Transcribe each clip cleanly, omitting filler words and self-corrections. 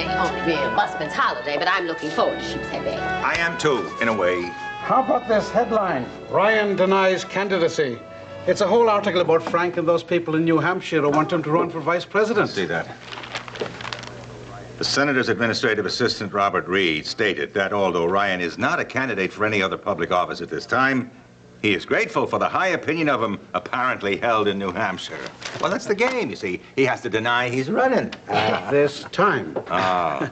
may only be a busman's holiday, but I'm looking forward to Sheepshead Bay. I am too, in a way. How about this headline? Ryan denies candidacy. It's a whole article about Frank and those people in New Hampshire who want him to run for vice president. See that? The Senator's administrative assistant, Robert Reed, stated that although Ryan is not a candidate for any other public office at this time, he is grateful for the high opinion of him apparently held in New Hampshire. Well, that's the game, you see. He has to deny he's running. At this time. Ah.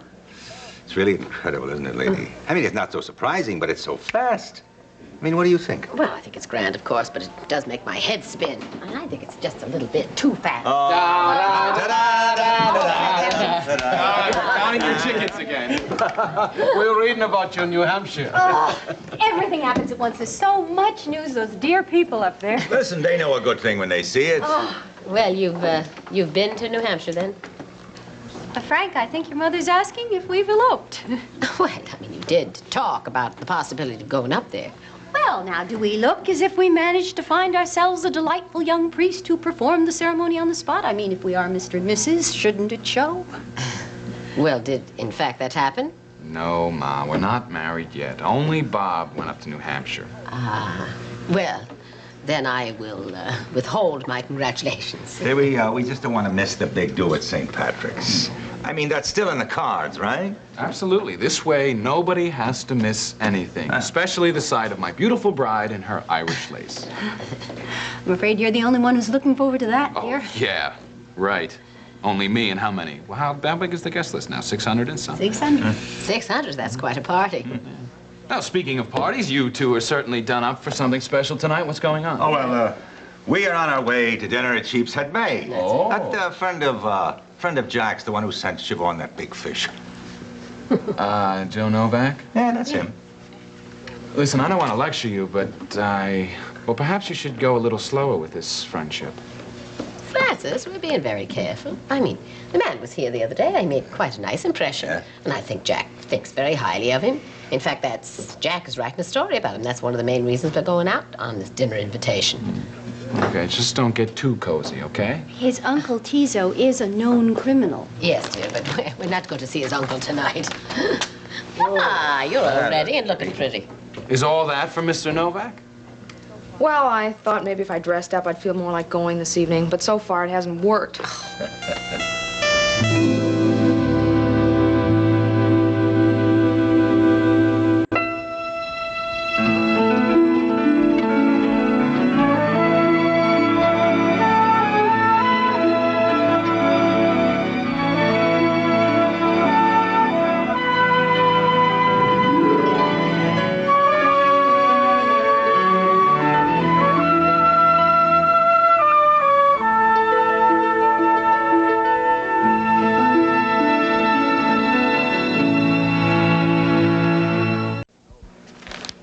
It's really incredible, isn't it, lady? I mean, it's not so surprising, but it's so fast. I mean, what do you think? Well, I think it's grand, of course, but it does make my head spin. And I think it's just a little bit too fast. Counting your chickens again. We were reading about you in New Hampshire. Everything happens at once. There's so much news, those dear people up there. Listen, they know a good thing when they see it. Well, you've been to New Hampshire, then? Frank, I think your mother's asking if we've eloped. Well, I mean, you did talk about the possibility of going up there. Well, now, do we look as if we managed to find ourselves a delightful young priest who performed the ceremony on the spot? I mean, if we are Mr. and Mrs., shouldn't it show? Well, did, in fact, that happen? No, Ma, we're not married yet. Only Bob went up to New Hampshire. Well, then I will withhold my congratulations. Hey, we just don't want to miss the big do at St. Patrick's. I mean, that's still in the cards, right? Absolutely. This way, nobody has to miss anything, especially the sight of my beautiful bride in her Irish lace. I'm afraid you're the only one who's looking forward to that, dear. Yeah, right. Only me, and how many? Well, how big is the guest list now? 600 and something? 600. 600, that's quite a party. Now, speaking of parties, you two are certainly done up for something special tonight. What's going on? Oh, well, we are on our way to dinner at Sheepshead Bay. Oh. That friend of Jack's, the one who sent Siobhan that big fish. Joe Novak? Yeah, that's him. Listen, I don't want to lecture you, but well, perhaps you should go a little slower with this friendship. Francis, we're being very careful. I mean, the man was here the other day. He made quite a nice impression. Yeah. And I think Jack thinks very highly of him. In fact, Jack is writing a story about him. That's one of the main reasons we're going out on this dinner invitation. Okay, just don't get too cozy, okay? His Uncle Tizo is a known criminal. Yes, dear, but we're not going to see his uncle tonight. You're all ready and looking pretty. Is all that for Mr. Novak? Well, I thought maybe if I dressed up, I'd feel more like going this evening, but so far it hasn't worked.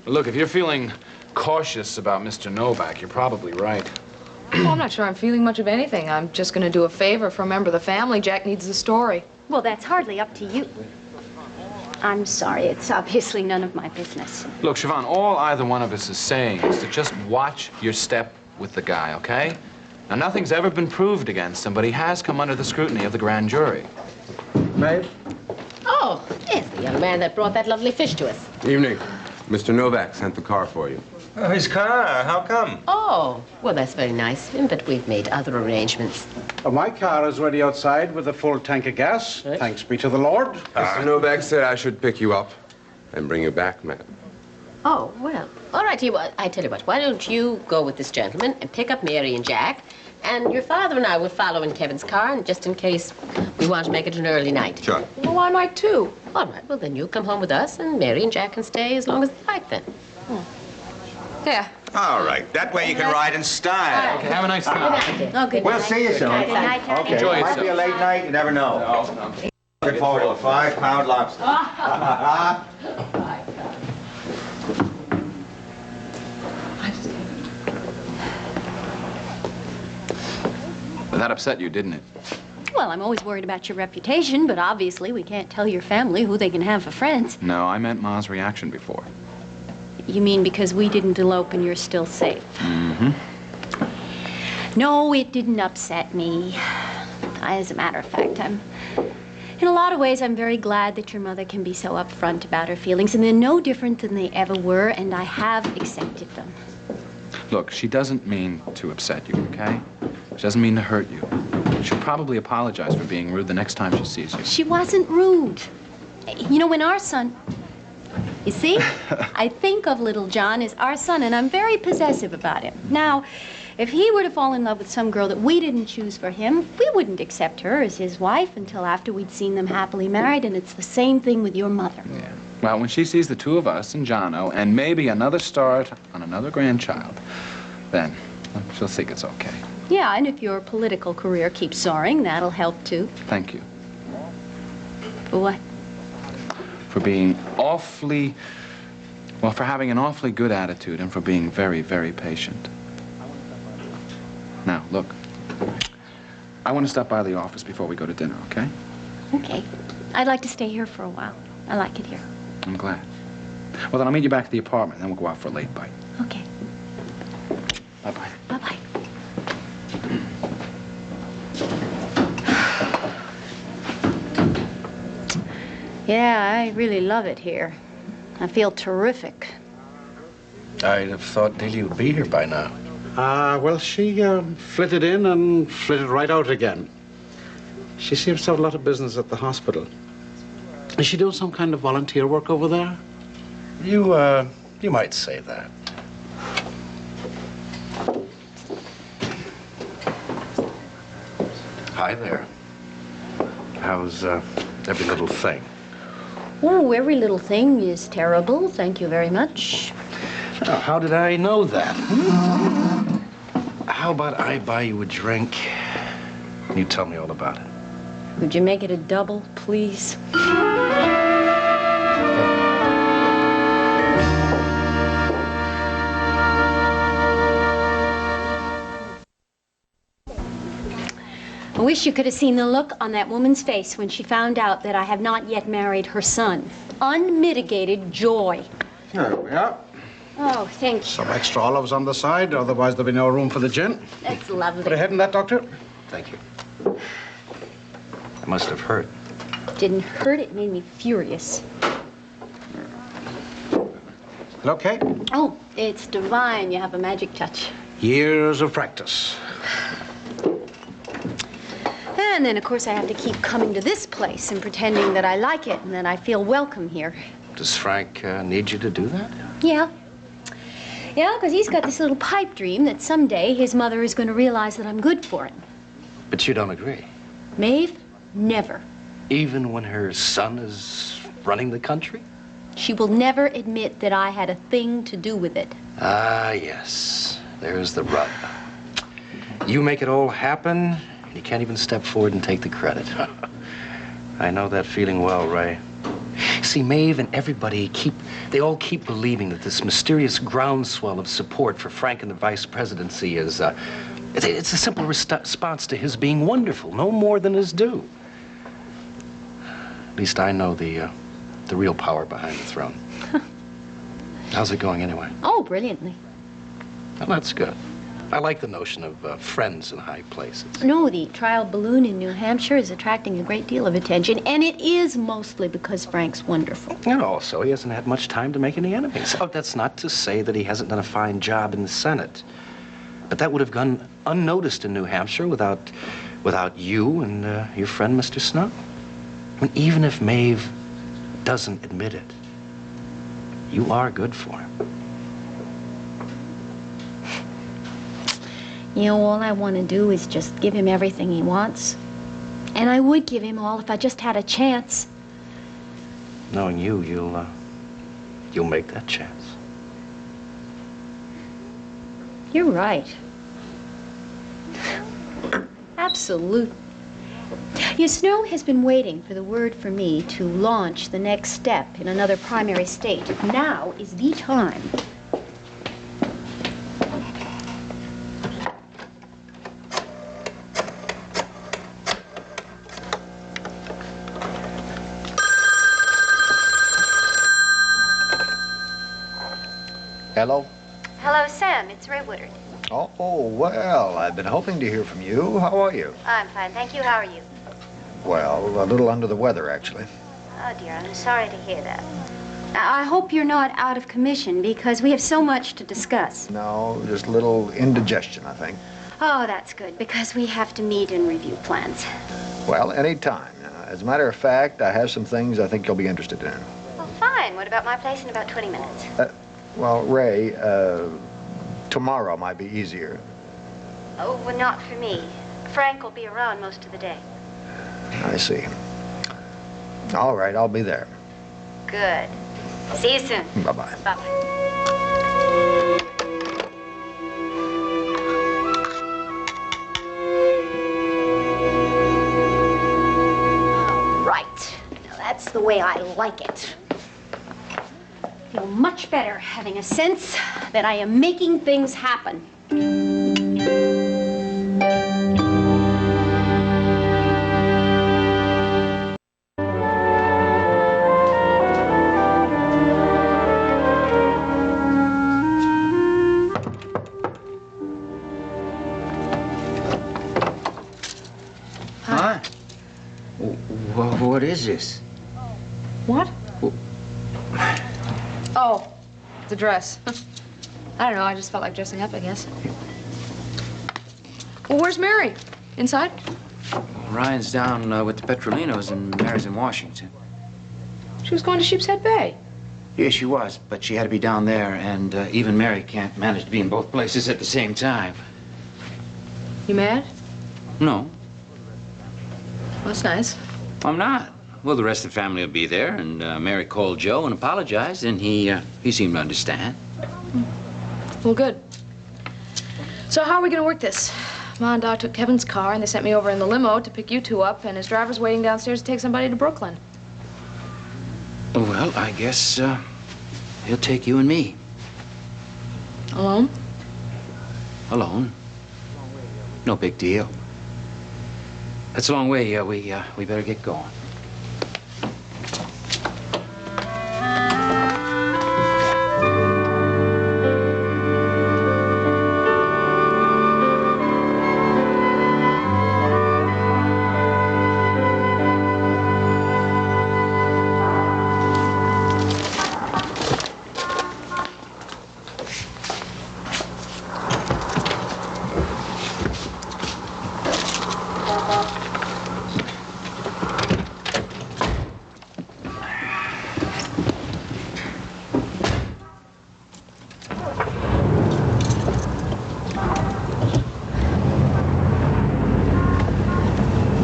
Look, if you're feeling cautious about Mr. Novak, you're probably right. Well, I'm not sure I'm feeling much of anything. I'm just going to do a favor for a member of the family. Jack needs the story. Well, that's hardly up to you. I'm sorry. It's obviously none of my business. Look, Siobhan, all either one of us is saying is to just watch your step with the guy, okay? Now, nothing's ever been proved against him, but he has come under the scrutiny of the grand jury. Babe? Oh, there's the young man that brought that lovely fish to us. Evening. Mr. Novak sent the car for you. Oh, his car? How come? Oh, well, that's very nice of him, but we've made other arrangements. My car is ready outside with a full tank of gas. Right. Thanks be to the Lord. Mr. Novak said I should pick you up and bring you back, madam. Oh, well, all right, I tell you what, why don't you go with this gentleman and pick up Mary and Jack, and your father and I will follow in Kevin's car, and just in case we want to make it an early night. Sure. Well, I might too. All right, well, then you come home with us, and Mary and Jack can stay as long as they like, then. Yeah. All right. That way you can ride in style. Okay, have a nice Good time. night, dear. Oh, good We'll night. see you soon. Good night, Daddy. Okay. Enjoy Might be a yourself. late night. You never know. Look forward to a 5-pound lobster. But that upset you, didn't it? Well, I'm always worried about your reputation, but obviously we can't tell your family who they can have for friends. No, I meant Ma's reaction before. You mean because we didn't elope and you're still safe? Mm-hmm. No, it didn't upset me. As a matter of fact, I'm In a lot of ways, I'm very glad that your mother can be so upfront about her feelings, and they're no different than they ever were, and I have accepted them. Look, she doesn't mean to upset you, okay? She doesn't mean to hurt you. She'll probably apologize for being rude the next time she sees you. She wasn't rude. You know, when our son... You see? I think of little John as our son, and I'm very possessive about him. Now, if he were to fall in love with some girl that we didn't choose for him, we wouldn't accept her as his wife until after we'd seen them happily married, and it's the same thing with your mother. Yeah. Well, when she sees the two of us and Jono, and maybe another start on another grandchild, then she'll think it's okay. Yeah, and if your political career keeps soaring, that'll help too. Thank you. For what? For being awfully, well, for having an awfully good attitude and for being very, very patient. Now, look, I want to stop by the office before we go to dinner, okay? Okay. I'd like to stay here for a while. I like it here. I'm glad. Well, then I'll meet you back at the apartment, and then we'll go out for a late bite. Okay. Bye-bye. Bye-bye. Yeah, I really love it here. I feel terrific. I'd have thought Dilly would be here by now. Well, she flitted in and flitted right out again. She seems to have a lot of business at the hospital. Is she doing some kind of volunteer work over there? You might say that. Hi there. How's every little thing? Oh, every little thing is terrible. Thank you very much. Now, how did I know that? How about I buy you a drink and you tell me all about it? Would you make it a double, please? I wish you could have seen the look on that woman's face when she found out that I have not yet married her son. Unmitigated joy. There we are. Oh, thank you. Some extra olives on the side, otherwise there'll be no room for the gin. That's lovely. Put a head in that, Doctor. Thank you. It must have hurt. Didn't hurt, it made me furious. Okay. Oh, it's divine. You have a magic touch. Years of practice. And then, of course, I have to keep coming to this place and pretending that I like it and that I feel welcome here. Does Frank need you to do that? Yeah. Yeah, because he's got this little pipe dream that someday his mother is going to realize that I'm good for him. But you don't agree. Maeve, never. Even when her son is running the country? She will never admit that I had a thing to do with it. Ah, yes. There's the rub. You make it all happen, and you can't even step forward and take the credit. I know that feeling well, Ray. See, Maeve and everybody they all keep believing that this mysterious groundswell of support for Frank and the vice presidency is, it's a simple response to his being wonderful, no more than his due. At least I know the real power behind the throne. How's it going anyway? Oh, brilliantly. Well, that's good. I like the notion of friends in high places. No, the trial balloon in New Hampshire is attracting a great deal of attention, and it is mostly because Frank's wonderful. And also, he hasn't had much time to make any enemies. Oh, that's not to say that he hasn't done a fine job in the Senate. But that would have gone unnoticed in New Hampshire without you and your friend, Mr. Snow. I mean, even if Maeve doesn't admit it, you are good for him. You know, all I want to do is just give him everything he wants. And I would give him all if I just had a chance. Knowing you, you'll make that chance. You're right. Absolute. Your Snow has been waiting for the word for me to launch the next step in another primary state. Now is the time. Hello? Hello, Sam. It's Ray Woodard. Oh, well, I've been hoping to hear from you. How are you? I'm fine, thank you. How are you? well. A little under the weather, actually. Oh, dear, I'm sorry to hear that. I hope you're not out of commission because we have so much to discuss. No, just a little indigestion, I think. Oh, that's good because we have to meet and review plans. Well, any time. As a matter of fact, I have some things I think you'll be interested in. Well, fine. What about my place in about 20 minutes? Well, Ray, tomorrow might be easier. Oh, well, not for me. Frank will be around most of the day. I see. All right, I'll be there. Good. See you soon. Bye-bye. Bye-bye. That's the way I like it. I feel much better having a sense that I am making things happen. Huh? What is this? What? Oh, the dress. I don't know, I just felt like dressing up, I guess. Well, where's Mary? Inside? Ryan's down with the Petrolinos and Mary's in Washington. She was going to Sheepshead Bay. Yeah, she was, but she had to be down there, and even Mary can't manage to be in both places at the same time. You mad? No, Well, that's nice. I'm not. Well, the rest of the family will be there, and Mary called Joe and apologized, and he seemed to understand. Well, good. So how are we going to work this? Ma and Doc took Kevin's car, and they sent me over in the limo to pick you two up, and his driver's waiting downstairs to take somebody to Brooklyn. Well, I guess he'll take you and me. Alone? Alone. No big deal. That's a long way. We better get going.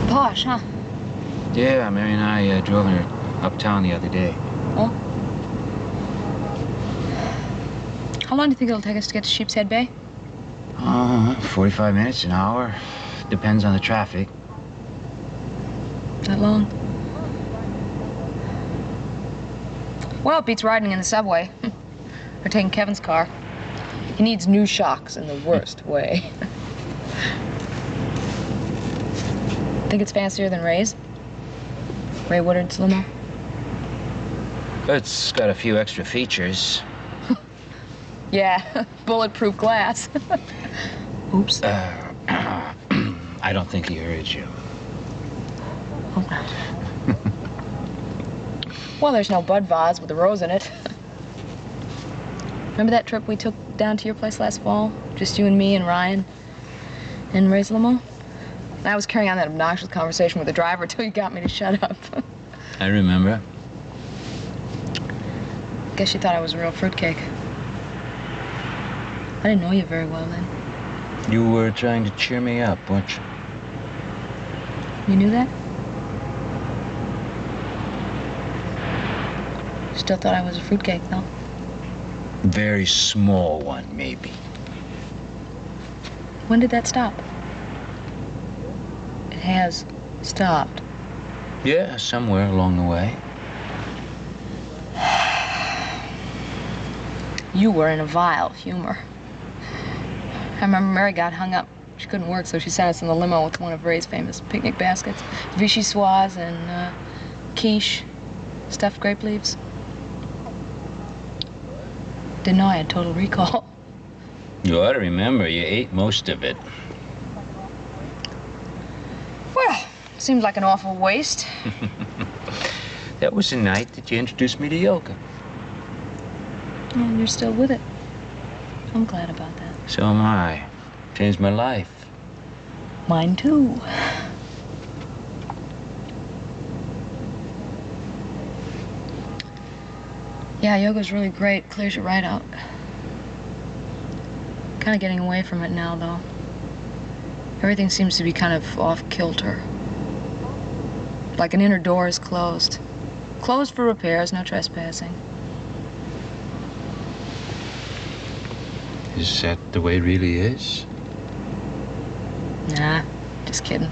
Posh, huh? Yeah, Mary and I drove in her uptown the other day. Oh? How long do you think it'll take us to get to Sheepshead Bay? 45 minutes, an hour. Depends on the traffic. That long? Well, it beats riding in the subway. Or taking Kevin's car. He needs new shocks in the worst way. Think it's fancier than Ray's? Ray Woodard's limo? It's got a few extra features. Yeah, bulletproof glass. Oops. I don't think he heard you. Well, there's no bud vase with a rose in it. Remember that trip we took down to your place last fall? Just you and me and Ryan in Ray's limo? I was carrying on that obnoxious conversation with the driver till you got me to shut up. I remember. Guess you thought I was a real fruitcake. I didn't know you very well then. You were trying to cheer me up, weren't you? You knew that? Still thought I was a fruitcake, though. Very small one, maybe. When did that stop? It has stopped. Yeah, somewhere along the way. You were in a vial of humor. I remember Mary got hung up. She couldn't work, so she sent us in the limo with one of Ray's famous picnic baskets. Vichyssoise and quiche, stuffed grape leaves. Didn't know I had total recall. You ought to remember, you ate most of it. Well, Seemed like an awful waste. That was the night that you introduced me to yoga. And you're still with it. I'm glad about that. So am I. Changed my life. Mine too. Yeah, yoga's really great. Clears your right out. Kind of getting away from it now, though. Everything seems to be kind of off kilter. Like an inner door is closed. Closed for repairs, no trespassing. Is that the way it really is? Nah, just kidding.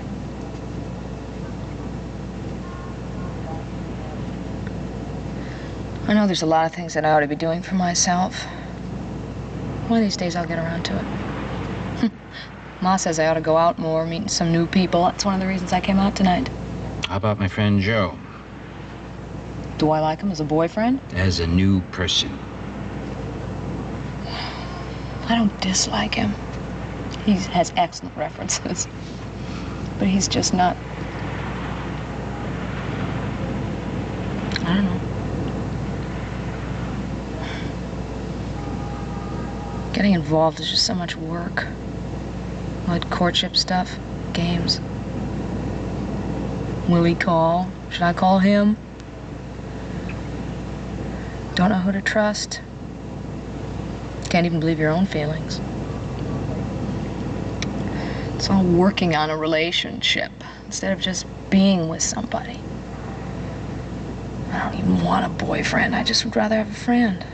I know there's a lot of things that I ought to be doing for myself. One of these days I'll get around to it. Ma says I ought to go out more, meeting some new people. That's one of the reasons I came out tonight. How about my friend Joe? Do I like him as a boyfriend? As a new person. I don't dislike him. He has excellent references. But he's just not... I don't know. Getting involved is just so much work. Like courtship stuff, games. Will he call? Should I call him? Don't know who to trust. Can't even believe your own feelings. It's all working on a relationship instead of just being with somebody. I don't even want a boyfriend. I just would rather have a friend.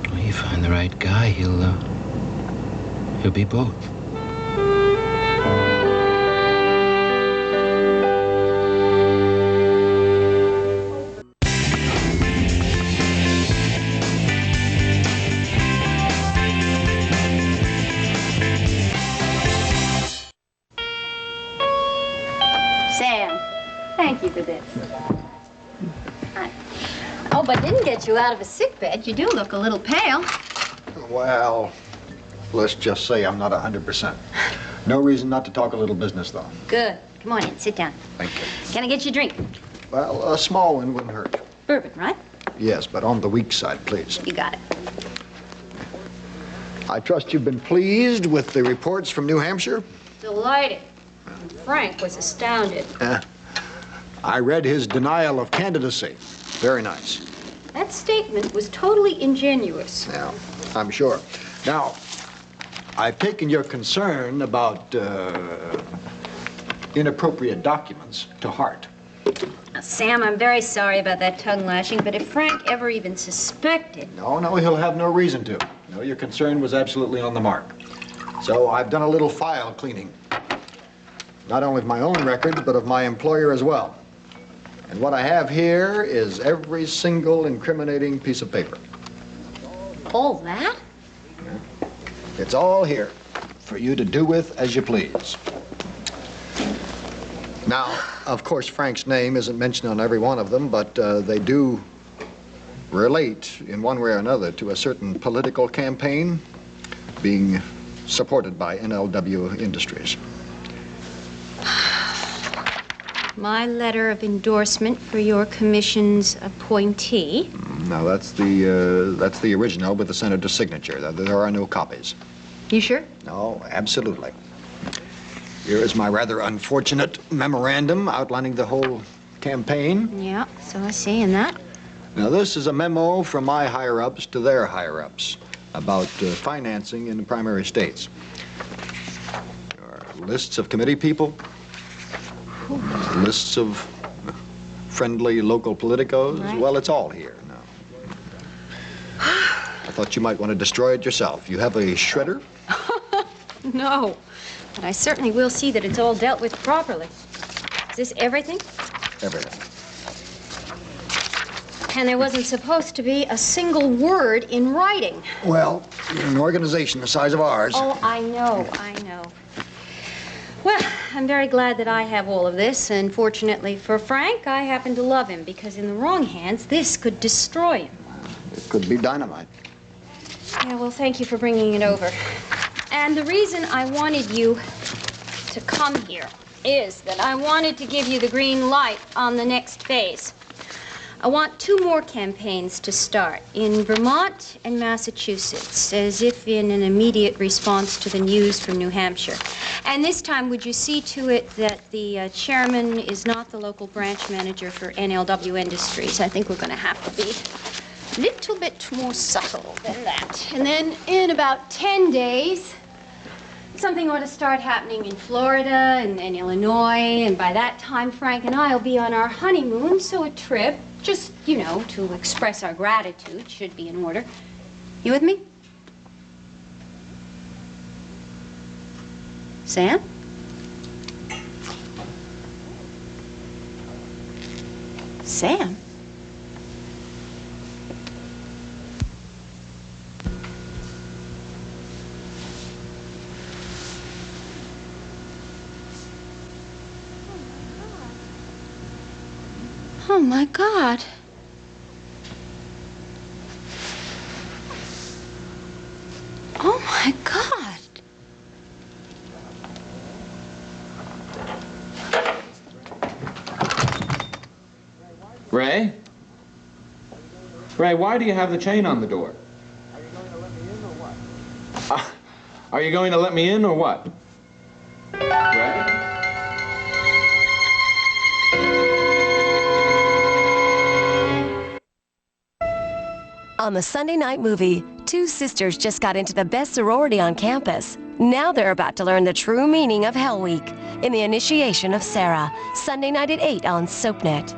Well, you find the right guy, he'll be both. Sam, thank you for this. I hope I didn't get you out of a sick bed. You do look a little pale. Well, let's just say I'm not 100%. No reason not to talk a little business, though. Good. Come on in. Sit down. Thank you. Can I get you a drink? Well, a small one wouldn't hurt. Bourbon, right? Yes, but on the weak side, please. You got it. I trust you've been pleased with the reports from New Hampshire? Delighted. Frank was astounded. I read his denial of candidacy. Very nice. That statement was totally ingenuous. Yeah, I'm sure. Now, I've taken your concern about inappropriate documents to heart. Now, Sam, I'm very sorry about that tongue lashing, but if Frank ever even suspected... No, he'll have no reason to. No, your concern was absolutely on the mark. So I've done a little file cleaning. Not only of my own records, but of my employer as well. And what I have here is every single incriminating piece of paper. All that? Yeah. It's all here for you to do with as you please. Now, of course, Frank's name isn't mentioned on every one of them, but they do relate in one way or another to a certain political campaign being supported by NLW Industries. My letter of endorsement for your commission's appointee. Now, that's the original with the senator's signature. There are no copies. You sure? No, absolutely. Here is my rather unfortunate memorandum outlining the whole campaign. Yeah, so I see in that. Now, this is a memo from my higher-ups to their higher-ups about financing in the primary states. There are lists of committee people, lists of friendly local politicos. Right. Well, it's all here now. I thought you might want to destroy it yourself. You have a shredder? No, but I certainly will see that it's all dealt with properly. Is this everything? Everything. And there wasn't supposed to be a single word in writing. Well, in an organization the size of ours. Oh, I know. Well, I'm very glad that I have all of this, and fortunately for Frank, I happen to love him, because in the wrong hands, this could destroy him. It could be dynamite. Yeah, well, thank you for bringing it over. And the reason I wanted you to come here is that I wanted to give you the green light on the next phase. I want 2 more campaigns to start in Vermont and Massachusetts, as if in an immediate response to the news from New Hampshire. And this time, would you see to it that the chairman is not the local branch manager for NLW Industries? I think we're going to have to be a little bit more subtle than that. And then in about 10 days, something ought to start happening in Florida and Illinois, and by that time, Frank and I will be on our honeymoon, so a trip, just, you know, to express our gratitude, should be in order. You with me? Sam? Sam? Oh, my God. Oh, my God. Ray? Ray, why do you have the chain on the door? Are you going to let me in or what? Ray? On the Sunday night movie, 2 sisters just got into the best sorority on campus. Now they're about to learn the true meaning of Hell Week in the initiation of Sarah, Sunday night at 8 on SoapNet.